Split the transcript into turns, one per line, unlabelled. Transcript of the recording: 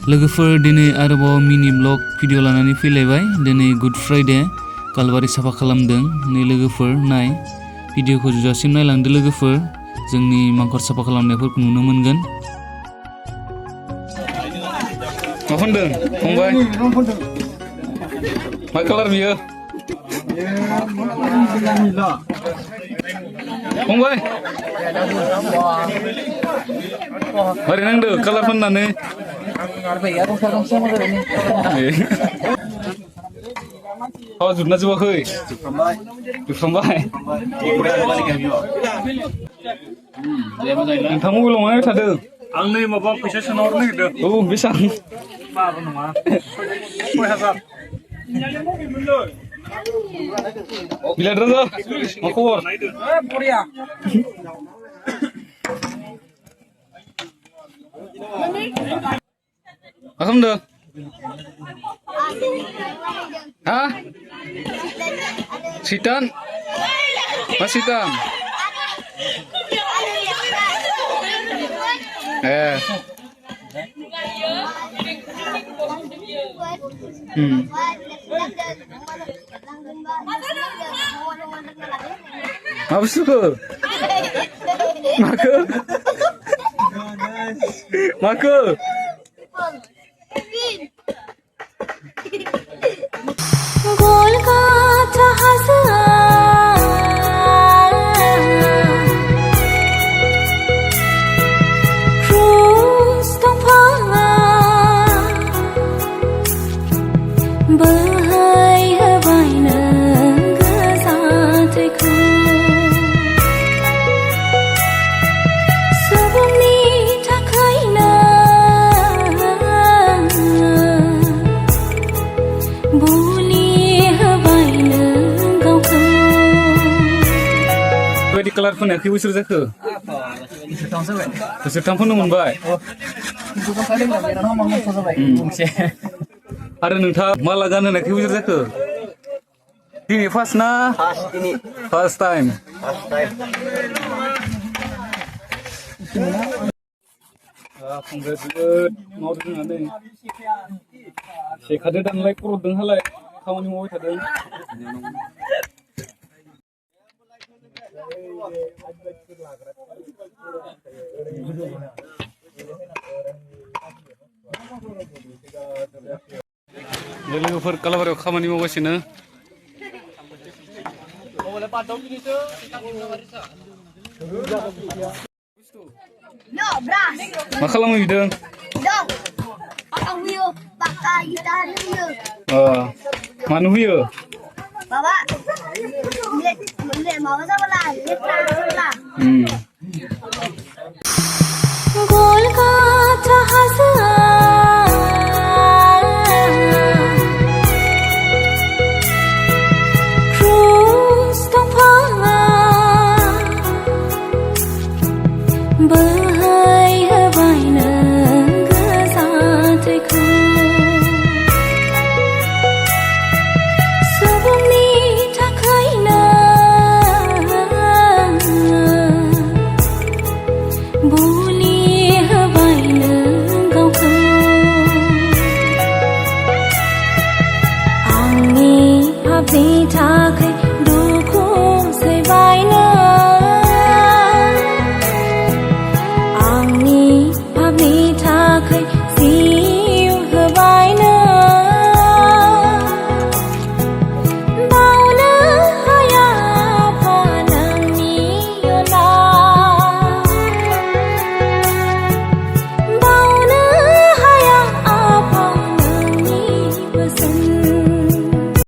लोगोफोर दिनै आरोबाव मिनि ब्लग भिडिअ लानानै फैलायबाय। दिनै गुड फ्राइडे गालबारि साफा खालामदों। नै लोगोफोर नाय भिडिअखौ जोबजासिम नायलांदो लोगोफोर, जोंनि मांखर साफा खालामनायफोरखौ नुनो मोनगोन। मा फुनदों फंबाय? मा कालार बियो? फंबाय मारै नांदो कालार फुननानै? जोबना जोबाखै? जोबफ्रामबाय। नोंथां मबाइलाव मा नायबाय थादों?
आं नै माबा फैसा सोना हरनो नागिरदों।
औ बेसेबां?
माबा नङा 6000।
बिलाद राजा मा खबर?
बरिया।
मा खालामदों? हा? सिटान? मा सिटान? मा बुस्थुखौ? माखौ? माखौ?
Kolkata Hasan Cruz Tongphanga Bahai Habaina Gazatku Subungni Takaina
बायदि कालार फुननाया खै बोसोर जाखो? बोसोरथाम फुननो मोनबाय। आरो नोंथाङा माला गानहोनाय खै बोसोर जाखो? दिनै फार्स्ट ना? First time. फंबाया जोबोद मावदों जोंहा नै सेखादो दानलाय खर'दों हालाय खामानि मावबाय थादों। लोगोफोर कालाबारियाव खामानि मावगासिनो। मा खालामो बिदों? मानो होयो?
Kolkata Hasan